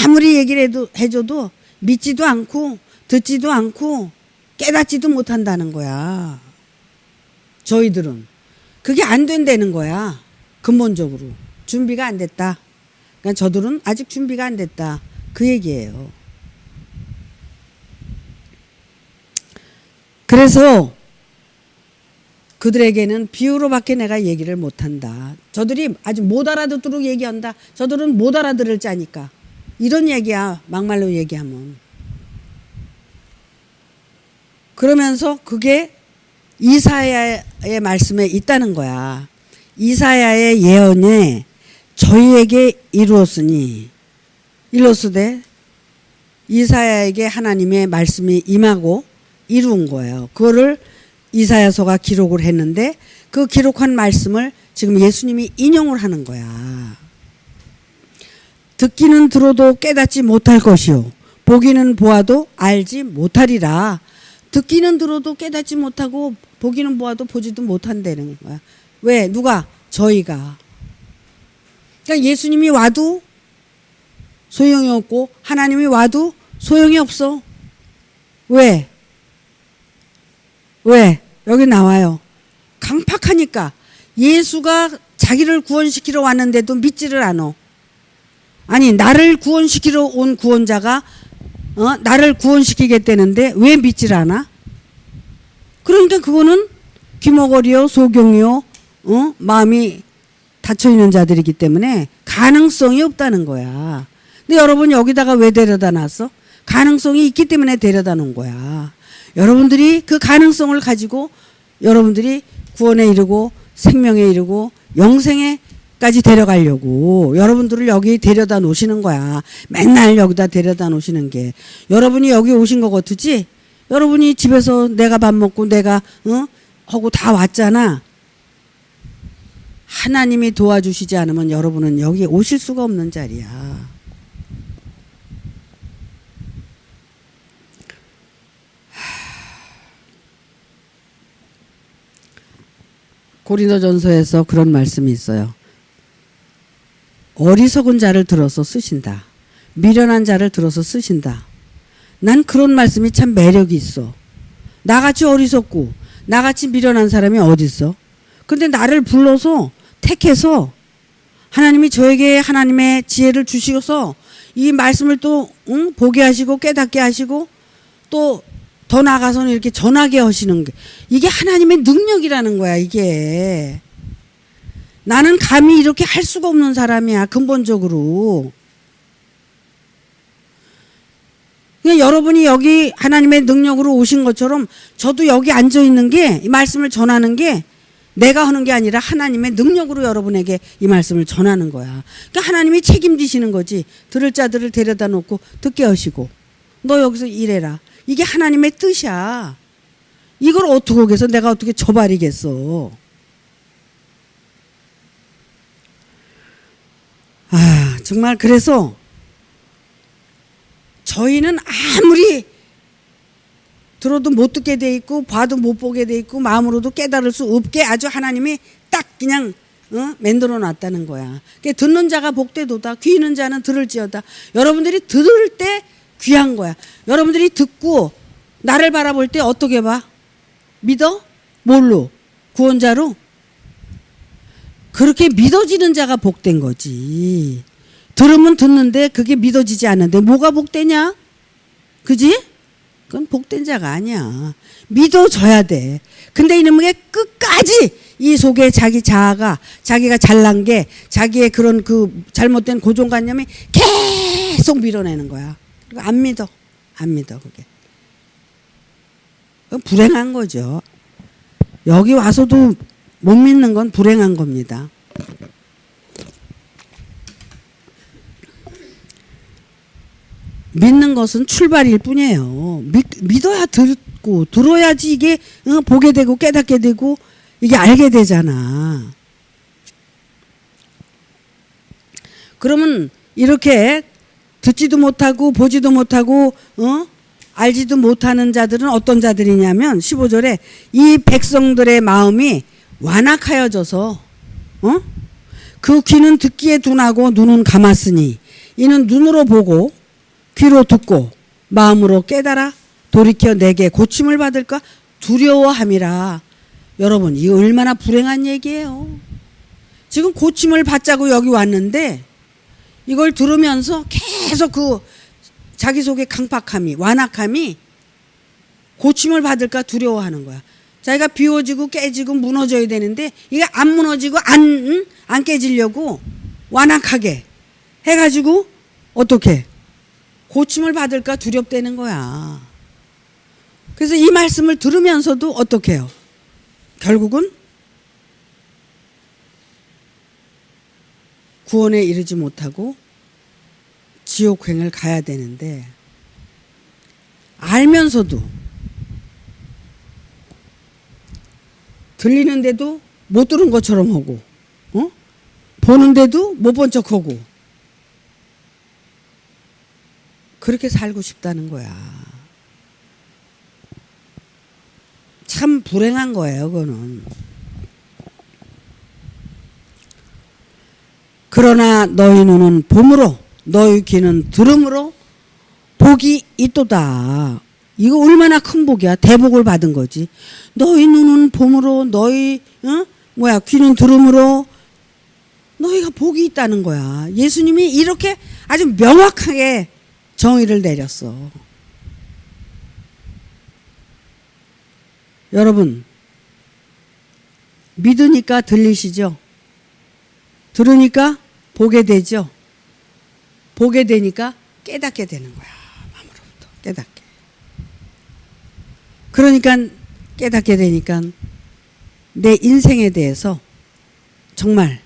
아무리 얘기를 해줘도 믿지도 않고 듣지도 않고 깨닫지도 못한다는 거야. 저희들은. 그게 안 된다는 거야. 근본적으로. 준비가 안 됐다. 그러니까 저들은 아직 준비가 안 됐다. 그 얘기예요. 그래서 그들에게는 비유로밖에 내가 얘기를 못한다. 저들이 아주 못 알아듣도록 얘기한다. 저들은 못 알아들을 자니까. 이런 얘기야. 막말로 얘기하면. 그러면서 그게 이사야의 말씀에 있다는 거야. 이사야의 예언에 저희에게 이루었으니, 일러스되 이사야에게 하나님의 말씀이 임하고 이룬 거예요. 그거를 이사야서가 기록을 했는데 그 기록한 말씀을 지금 예수님이 인용을 하는 거야. 듣기는 들어도 깨닫지 못할 것이요 보기는 보아도 알지 못하리라. 듣기는 들어도 깨닫지 못하고 보기는 보아도 보지도 못한다는 거야. 왜? 누가? 저희가. 그러니까 예수님이 와도 소용이 없고 하나님이 와도 소용이 없어. 왜? 여기 나와요. 강팍하니까. 예수가 자기를 구원시키러 왔는데도 믿지를 않아. 아니, 나를 구원시키러 온 구원자가 나를 구원시키겠다는데 왜 믿지를 않아? 그러니까 그거는 귀머거리요, 소경이요, 마음이 닫혀있는 자들이기 때문에 가능성이 없다는 거야. 근데 여러분 여기다가 왜 데려다 놨어? 가능성이 있기 때문에 데려다 놓은 거야. 여러분들이 그 가능성을 가지고 여러분들이 구원에 이르고 생명에 이르고 영생에까지 데려가려고 여러분들을 여기 데려다 놓으시는 거야. 맨날 여기다 데려다 놓으시는 게. 여러분이 여기 오신 거 같으지? 여러분이 집에서 내가 밥 먹고 내가 하고 다 왔잖아. 하나님이 도와주시지 않으면 여러분은 여기 오실 수가 없는 자리야. 고린도전서에서 그런 말씀이 있어요. 어리석은 자를 들어서 쓰신다. 미련한 자를 들어서 쓰신다. 난 그런 말씀이 참 매력이 있어. 나같이 어리석고 나같이 미련한 사람이 어디 있어? 근데 나를 불러서 택해서 하나님이 저에게 하나님의 지혜를 주시고서 이 말씀을 또 보게 하시고 깨닫게 하시고 또 더 나아가서는 이렇게 전하게 하시는 게 이게 하나님의 능력이라는 거야. 이게 나는 감히 이렇게 할 수가 없는 사람이야. 근본적으로. 그냥 여러분이 여기 하나님의 능력으로 오신 것처럼 저도 여기 앉아 있는 게 이 말씀을 전하는 게 내가 하는 게 아니라 하나님의 능력으로 여러분에게 이 말씀을 전하는 거야. 그러니까 하나님이 책임지시는 거지. 들을 자들을 데려다 놓고 듣게 하시고 너 여기서 일해라. 이게 하나님의 뜻이야. 이걸 어떻게 하겠어? 내가 어떻게 저버리겠어? 정말 그래서 저희는 아무리 들어도 못 듣게 돼 있고 봐도 못 보게 돼 있고 마음으로도 깨달을 수 없게 아주 하나님이 딱 그냥 만들어 놨다는 거야. 그러니까 듣는 자가 복되도다. 귀 있는 자는 들을지어다. 여러분들이 들을 때 귀한 거야. 여러분들이 듣고 나를 바라볼 때 어떻게 봐? 믿어? 뭘로? 구원자로? 그렇게 믿어지는 자가 복된 거지. 들으면 듣는데 그게 믿어지지 않는데 뭐가 복되냐? 그지? 그건 복된 자가 아니야. 믿어져야 돼. 근데 이놈의 끝까지 이 속에 자기 자아가 자기가 잘난 게 자기의 그런 그 잘못된 고정관념이 계속 밀어내는 거야. 그리고 안 믿어. 그게. 그건 불행한 거죠. 여기 와서도 못 믿는 건 불행한 겁니다. 믿는 것은 출발일 뿐이에요. 믿어야 듣고 들어야지 이게 보게 되고 깨닫게 되고 이게 알게 되잖아. 그러면 이렇게 듣지도 못하고 보지도 못하고 알지도 못하는 자들은 어떤 자들이냐면 15절에 이 백성들의 마음이 완악하여져서 그 귀는 듣기에 둔하고 눈은 감았으니 이는 눈으로 보고 귀로 듣고 마음으로 깨달아 돌이켜 내게 고침을 받을까 두려워함이라. 여러분 이거 얼마나 불행한 얘기예요. 지금 고침을 받자고 여기 왔는데 이걸 들으면서 계속 그 자기 속의 강팍함이 완악함이 고침을 받을까 두려워하는 거야. 자기가 비워지고 깨지고 무너져야 되는데 이게 안 무너지고 안 깨지려고 완악하게 해가지고 어떻게 고침을 받을까 두렵다는 거야. 그래서 이 말씀을 들으면서도 어떻게 해요? 결국은 구원에 이르지 못하고 지옥행을 가야 되는데 알면서도 들리는데도 못 들은 것처럼 하고 보는데도 못 본 척하고 그렇게 살고 싶다는 거야. 참 불행한 거예요, 그거는. 그러나 너희 눈은 봄으로 너희 귀는 들음으로 복이 있도다. 이거 얼마나 큰 복이야. 대복을 받은 거지. 너희 눈은 봄으로 너희 귀는 들음으로 너희가 복이 있다는 거야. 예수님이 이렇게 아주 명확하게 정의를 내렸어. 여러분, 믿으니까 들리시죠? 들으니까 보게 되죠? 보게 되니까 깨닫게 되는 거야. 마음으로부터 깨닫게. 그러니까 깨닫게 되니까 내 인생에 대해서 정말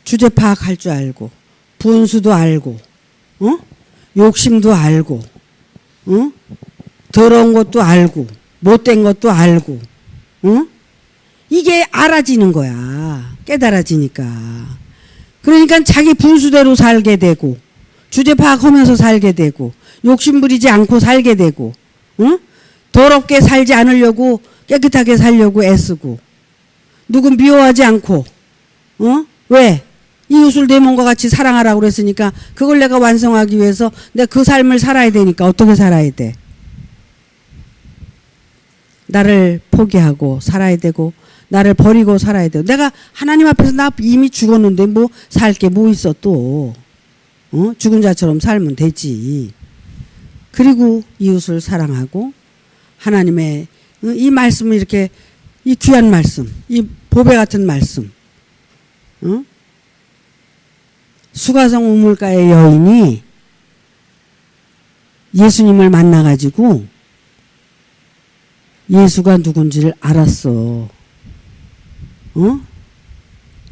주제 파악할 줄 알고, 분수도 알고, 욕심도 알고, 더러운 것도 알고, 못된 것도 알고, 이게 알아지는 거야. 깨달아지니까. 그러니까 자기 분수대로 살게 되고, 주제 파악하면서 살게 되고, 욕심 부리지 않고 살게 되고, 더럽게 살지 않으려고 깨끗하게 살려고 애쓰고, 누구 미워하지 않고, 왜? 이웃을 내 몸과 같이 사랑하라고 그랬으니까 그걸 내가 완성하기 위해서 내가 그 삶을 살아야 되니까 어떻게 살아야 돼? 나를 포기하고 살아야 되고 나를 버리고 살아야 되고 내가 하나님 앞에서 나 이미 죽었는데 뭐 살 게 뭐 있어 또. 죽은 자처럼 살면 되지. 그리고 이웃을 사랑하고 하나님의 이 말씀을 이렇게 이 귀한 말씀, 이 보배 같은 말씀, 수가성 우물가의 여인이 예수님을 만나가지고 예수가 누군지를 알았어.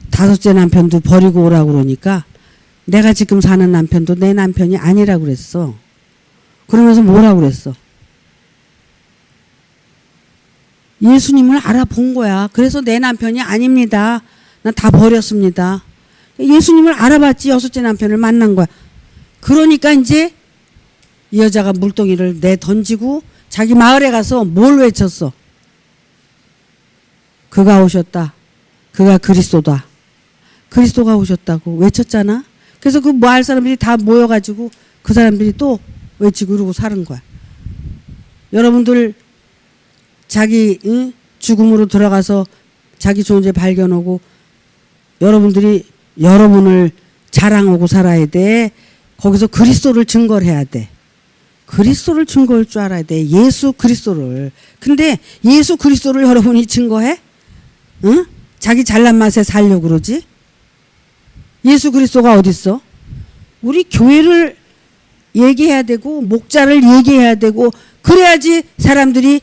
다섯째 남편도 버리고 오라고 그러니까 내가 지금 사는 남편도 내 남편이 아니라고 그랬어. 그러면서 뭐라고 그랬어? 예수님을 알아본 거야. 그래서 내 남편이 아닙니다. 난 다 버렸습니다. 예수님을 알아봤지. 여섯째 남편을 만난 거야. 그러니까 이제 이 여자가 물동이를 내던지고 자기 마을에 가서 뭘 외쳤어? 그가 오셨다. 그가 그리스도다. 그리스도가 오셨다고 외쳤잖아. 그래서 그 마을 사람들이 다 모여가지고 그 사람들이 또 외치고 그러고 사는 거야. 여러분들 자기 죽음으로 들어가서 자기 존재 발견하고 여러분들이 여러분을 자랑하고 살아야 돼. 거기서 그리스도를 증거를 해야 돼. 그리스도를 증거할 줄 알아야 돼. 예수 그리스도를. 근데 예수 그리스도를 여러분이 증거해? 응? 자기 잘난 맛에 살려고 그러지? 예수 그리스도가 어딨어? 우리 교회를 얘기해야 되고 목자를 얘기해야 되고 그래야지 사람들이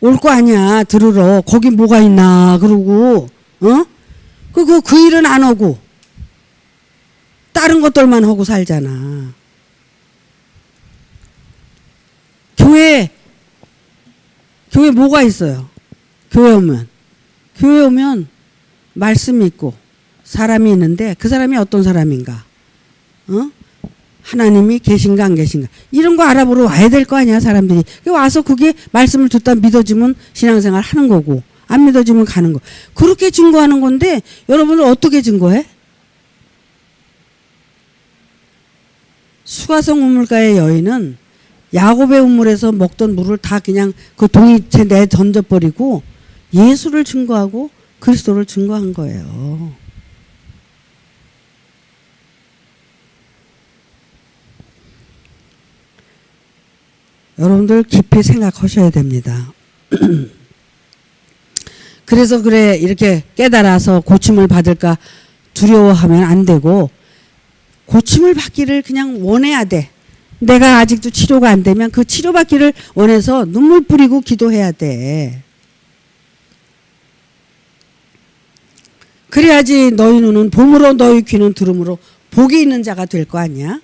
올 거 아니야. 들으러. 거기 뭐가 있나 그러고 그 일은 안 하고 다른 것들만 하고 살잖아. 교회 뭐가 있어요? 교회 오면 말씀이 있고 사람이 있는데 그 사람이 어떤 사람인가? 하나님이 계신가 안 계신가? 이런 거 알아보러 와야 될 거 아니야 사람들이. 와서 그게 말씀을 듣다 믿어지면 신앙생활 하는 거고 안 믿어지면 가는 거. 그렇게 증거하는 건데 여러분은 어떻게 증거해? 수가성 우물가의 여인은 야곱의 우물에서 먹던 물을 다 그냥 그 동이채 내 던져버리고 예수를 증거하고 그리스도를 증거한 거예요. 여러분들 깊이 생각하셔야 됩니다. 그래서 그래 이렇게 깨달아서 고침을 받을까 두려워하면 안 되고 고침을 받기를 그냥 원해야 돼. 내가 아직도 치료가 안 되면 그 치료받기를 원해서 눈물 뿌리고 기도해야 돼. 그래야지 너희 눈은 봄으로 너희 귀는 들음으로 복이 있는 자가 될 거 아니야?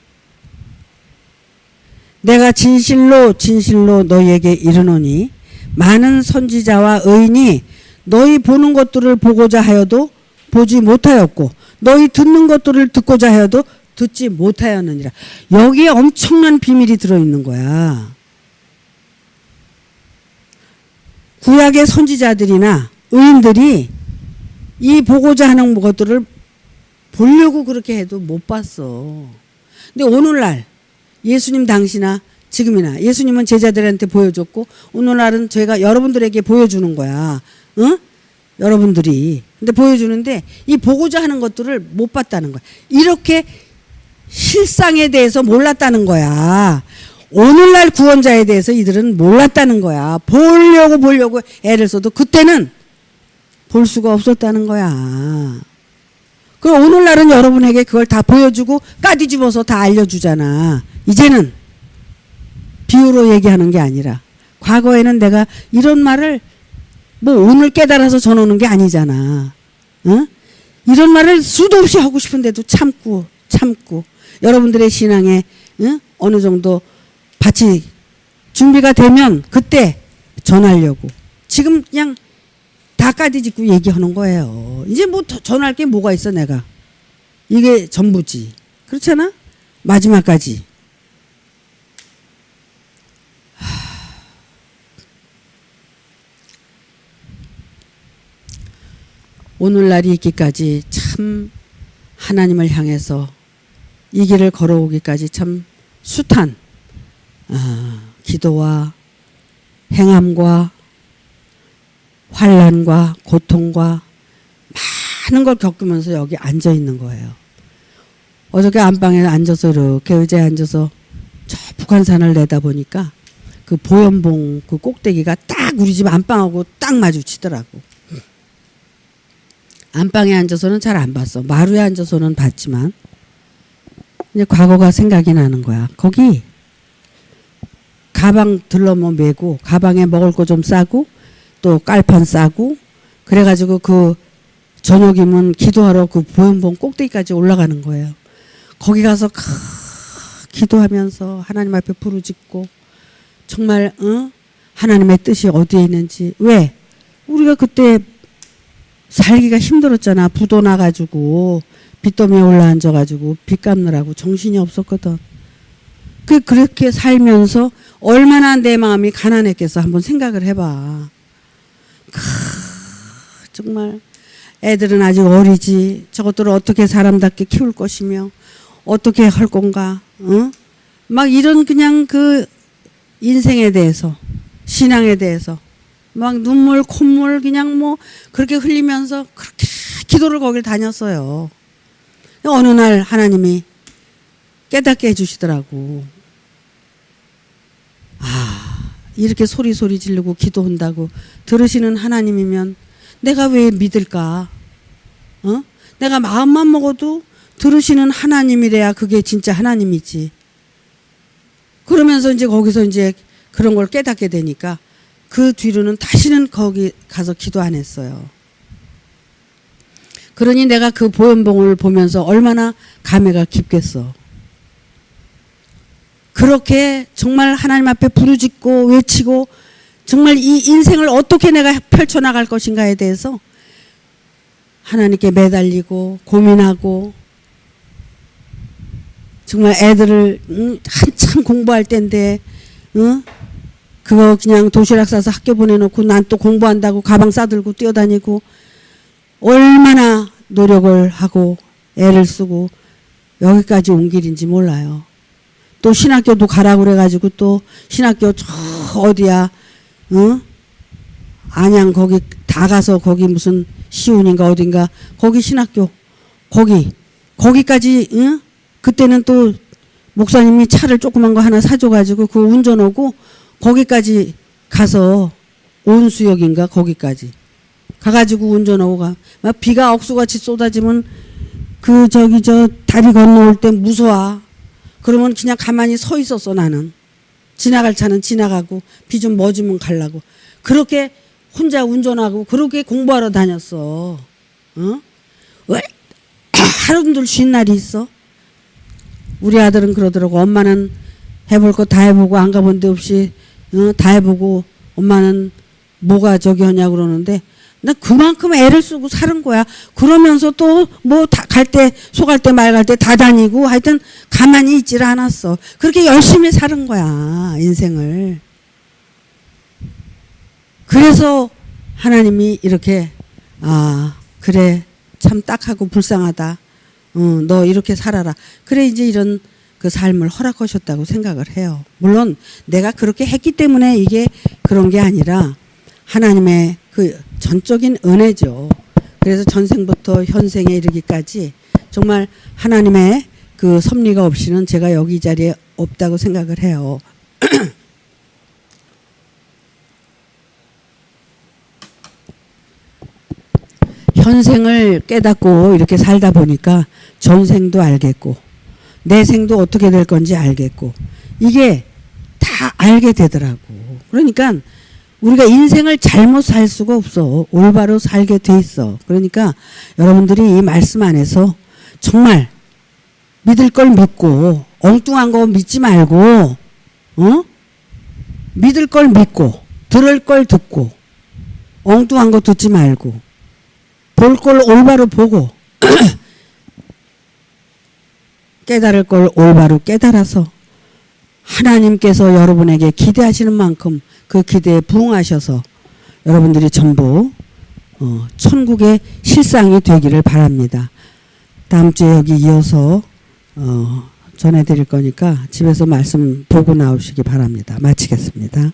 내가 진실로 진실로 너희에게 이르노니 많은 선지자와 의인이 너희 보는 것들을 보고자 하여도 보지 못하였고 너희 듣는 것들을 듣고자 하여도 듣지 못하였느니라. 여기에 엄청난 비밀이 들어있는 거야. 구약의 선지자들이나 의인들이 이 보고자 하는 것들을 보려고 그렇게 해도 못 봤어. 근데 오늘날 예수님 당시나 지금이나 예수님은 제자들한테 보여줬고 오늘날은 제가 여러분들에게 보여주는 거야. 응? 여러분들이. 근데 보여주는데 이 보고자 하는 것들을 못 봤다는 거야. 이렇게 실상에 대해서 몰랐다는 거야. 오늘날 구원자에 대해서 이들은 몰랐다는 거야. 보려고 애를 써도 그때는 볼 수가 없었다는 거야. 그럼 오늘날은 여러분에게 그걸 다 보여주고 까뒤집어서 다 알려주잖아. 이제는 비유로 얘기하는 게 아니라 과거에는 내가 이런 말을 뭐 오늘 깨달아서 전하는 게 아니잖아. 응? 이런 말을 수도 없이 하고 싶은데도 참고 여러분들의 신앙에 응? 어느 정도 밭이 준비가 되면 그때 전하려고 지금 그냥 다 까디짓고 얘기하는 거예요. 이제 뭐 전할 게 뭐가 있어 내가. 이게 전부지. 그렇잖아? 마지막까지. 오늘날이 있기까지 참 하나님을 향해서 이 길을 걸어오기까지 참 숱한 기도와 행함과 환난과 고통과 많은 걸 겪으면서 여기 앉아 있는 거예요. 어저께 안방에 앉아서 이렇게 의자에 앉아서 저 북한산을 내다보니까 그 보연봉 그 꼭대기가 딱 우리 집 안방하고 딱 마주치더라고. 안방에 앉아서는 잘 안 봤어. 마루에 앉아서는 봤지만 이제 과거가 생각이 나는 거야. 거기 가방 들러머 메고 가방에 먹을 거 좀 싸고 또 깔판 싸고 그래가지고 그 저녁이면 기도하러 그 보현봉 꼭대기까지 올라가는 거예요. 거기 가서 기도하면서 하나님 앞에 부르짖고 정말 하나님의 뜻이 어디에 있는지. 왜? 우리가 그때 살기가 힘들었잖아. 부도 나가지고 빚더미에 올라앉아가지고 빚 갚느라고 정신이 없었거든. 그렇게 살면서 얼마나 내 마음이 가난했겠어. 한번 생각을 해봐. 정말 애들은 아직 어리지. 저것들을 어떻게 사람답게 키울 것이며 어떻게 할 건가. 응? 막 이런 그냥 그 인생에 대해서 신앙에 대해서 막 눈물 콧물 그냥 뭐 그렇게 흘리면서 그렇게 기도를 거길 다녔어요. 어느 날 하나님이 깨닫게 해주시더라고. 이렇게 소리 지르고 기도한다고 들으시는 하나님이면 내가 왜 믿을까? 내가 마음만 먹어도 들으시는 하나님이래야 그게 진짜 하나님이지. 그러면서 이제 거기서 이제 그런 걸 깨닫게 되니까 그 뒤로는 다시는 거기 가서 기도 안 했어요. 그러니 내가 그 보현봉을 보면서 얼마나 감회가 깊겠어. 그렇게 정말 하나님 앞에 부르짖고 외치고 정말 이 인생을 어떻게 내가 펼쳐나갈 것인가에 대해서 하나님께 매달리고 고민하고 정말 애들을 한참 공부할 때인데 그거 그냥 도시락 싸서 학교 보내놓고 난 또 공부한다고 가방 싸들고 뛰어다니고 얼마나 노력을 하고 애를 쓰고 여기까지 온 길인지 몰라요. 또 신학교도 가라고 그래가지고 또 신학교 저 어디야 안양 거기 다 가서 거기 무슨 시운인가 어딘가 거기 신학교 거기까지 그때는 또 목사님이 차를 조그만 거 하나 사줘가지고 그 운전하고 거기까지 가서 온수역인가 거기까지 가가지고 운전하고 가. 막 비가 억수같이 쏟아지면 그 저기 저 다리 건너올 때 무서워. 그러면 그냥 가만히 서 있었어 나는. 지나갈 차는 지나가고 비 좀 멎으면 가려고. 그렇게 혼자 운전하고 그렇게 공부하러 다녔어. 왜 하루도 쉰 날이 있어? 우리 아들은 그러더라고. 엄마는 해볼 거 다 해보고 안 가본 데 없이 다 해보고 엄마는 뭐가 저기 하냐고 그러는데 나 그만큼 애를 쓰고 사는 거야. 그러면서 또 뭐 갈 때 소갈 때 말 갈 때 다 다니고 하여튼 가만히 있질 않았어. 그렇게 열심히 사는 거야 인생을. 그래서 하나님이 이렇게 그래 참 딱하고 불쌍하다. 너 이렇게 살아라. 그래 이제 이런 그 삶을 허락하셨다고 생각을 해요. 물론 내가 그렇게 했기 때문에 이게 그런 게 아니라 하나님의 그 전적인 은혜죠. 그래서 전생부터 현생에 이르기까지 정말 하나님의 그 섭리가 없이는 제가 여기 이 자리에 없다고 생각을 해요. 현생을 깨닫고 이렇게 살다 보니까 전생도 알겠고 내 생도 어떻게 될 건지 알겠고 이게 다 알게 되더라고. 그러니까 우리가 인생을 잘못 살 수가 없어. 올바로 살게 돼 있어. 그러니까 여러분들이 이 말씀 안에서 정말 믿을 걸 믿고 엉뚱한 거 믿지 말고 믿을 걸 믿고 들을 걸 듣고 엉뚱한 거 듣지 말고 볼 걸 올바로 보고 깨달을 걸 올바로 깨달아서 하나님께서 여러분에게 기대하시는 만큼 그 기대에 부응하셔서 여러분들이 전부 천국의 실상이 되기를 바랍니다. 다음 주에 여기 이어서 전해드릴 거니까 집에서 말씀 보고 나오시기 바랍니다. 마치겠습니다.